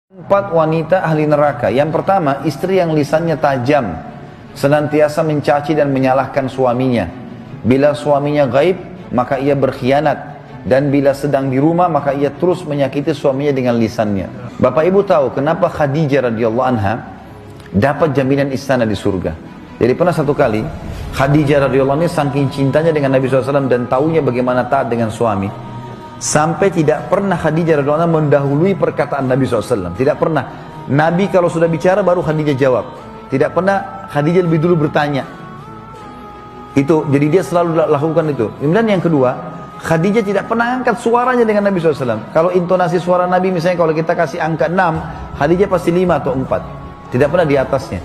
Empat wanita ahli neraka. Yang pertama, istri yang lisannya tajam, senantiasa mencaci dan menyalahkan suaminya. Bila suaminya gaib, maka ia berkhianat. Dan bila sedang di rumah, maka ia terus menyakiti suaminya dengan lisannya. Bapak Ibu tahu kenapa Khadijah radhiyallahu anha dapat jaminan istana di surga? Jadi pernah satu kali, Khadijah radhiyallahu anha saking cintanya dengan Nabi SAW dan taunya bagaimana taat dengan suami, sampai tidak pernah Khadijah radhiyallahu anha mendahului perkataan Nabi SAW. Tidak pernah. Nabi kalau sudah bicara baru Khadijah jawab. Tidak pernah Khadijah lebih dulu bertanya. Itu, jadi dia selalu lakukan itu. Kemudian yang kedua, Khadijah tidak pernah angkat suaranya dengan Nabi SAW. Kalau intonasi suara Nabi misalnya kalau kita kasih angka 6, Khadijah pasti 5 atau 4. Tidak pernah di atasnya.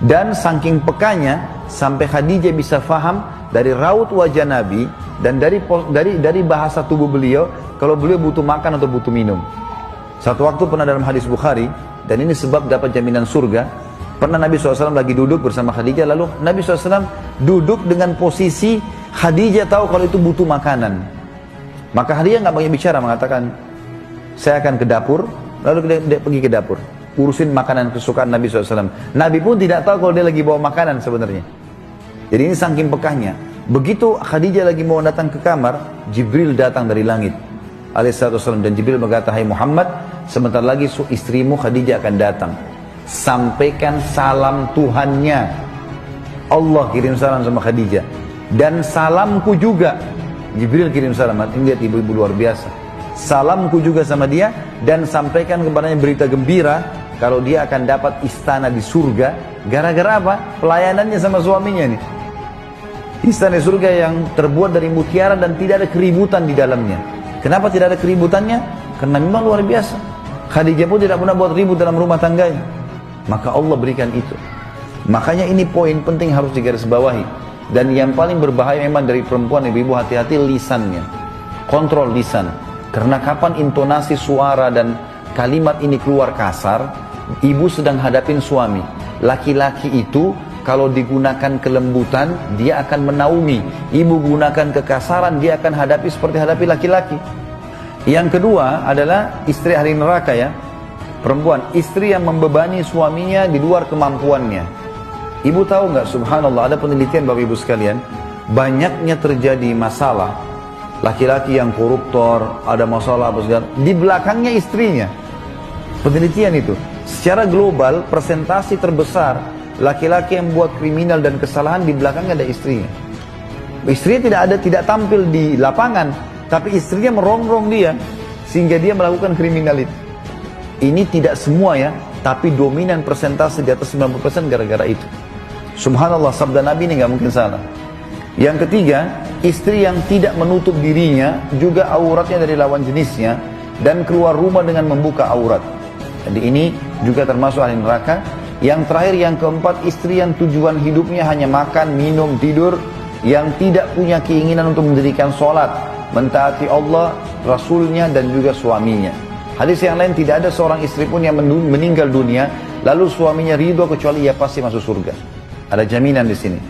Dan saking pekanya sampai Khadijah bisa faham dari raut wajah Nabi dan dari bahasa tubuh beliau kalau beliau butuh makan atau butuh minum. Satu waktu pernah dalam hadis Bukhari, dan ini sebab dapat jaminan surga, pernah Nabi SAW lagi duduk bersama Khadijah, lalu Nabi SAW duduk dengan posisi Khadijah tahu kalau itu butuh makanan. Maka Khadijah nggak banyak bicara, mengatakan, saya akan ke dapur, lalu dia pergi ke dapur, urusin makanan kesukaan Nabi SAW. Nabi pun tidak tahu kalau dia lagi bawa makanan sebenarnya. Jadi ini saking pekahnya. Begitu Khadijah lagi mau datang ke kamar, Jibril datang dari langit alaihissalam, dan Jibril berkata, hai Muhammad, sebentar lagi istrimu Khadijah akan datang. Sampaikan salam Tuhannya. Allah kirim salam sama Khadijah. Dan salamku juga. Jibril kirim salam. Ini lihat ibu-ibu luar biasa. Salamku juga sama dia, dan sampaikan kepadanya berita gembira kalau dia akan dapat istana di surga. Gara-gara apa? Pelayanannya sama suaminya nih. Istana surga yang terbuat dari mutiara dan tidak ada keributan di dalamnya. Kenapa tidak ada keributannya? Karena memang luar biasa. Khadijah pun tidak pernah buat ribut dalam rumah tangganya. Maka Allah berikan itu. Makanya ini poin penting harus digarisbawahi. Dan yang paling berbahaya memang dari perempuan, ibu-ibu hati-hati lisannya. Kontrol lisan. Karena kapan intonasi suara dan kalimat ini keluar kasar, ibu sedang hadapin suami. Laki-laki itu kalau digunakan kelembutan, dia akan menaungi. Ibu gunakan kekasaran, dia akan hadapi seperti hadapi laki-laki. Yang kedua adalah istri ahli neraka ya. Perempuan, istri yang membebani suaminya di luar kemampuannya. Ibu tahu nggak, subhanallah, ada penelitian Bapak Ibu sekalian, banyaknya terjadi masalah laki-laki yang koruptor, ada masalah apa segala, di belakangnya istrinya. Penelitian itu, secara global persentase terbesar laki-laki yang buat kriminal dan kesalahan di belakangnya ada istrinya. Istrinya tidak tampil di lapangan, tapi istrinya merongrong dia sehingga dia melakukan kriminal itu. Ini tidak semua ya, tapi dominan persentase di atas 90% gara-gara itu. Subhanallah, sabda Nabi ini nggak mungkin salah. Yang ketiga, istri yang tidak menutup dirinya, juga auratnya dari lawan jenisnya, dan keluar rumah dengan membuka aurat. Jadi ini juga termasuk ahli neraka. Yang terakhir, yang keempat, istri yang tujuan hidupnya hanya makan, minum, tidur, yang tidak punya keinginan untuk mendirikan sholat, mentaati Allah, Rasulnya, dan juga suaminya. Hadis yang lain, tidak ada seorang istri pun yang meninggal dunia, lalu suaminya ridho kecuali ia pasti masuk surga. Ada jaminan di sini.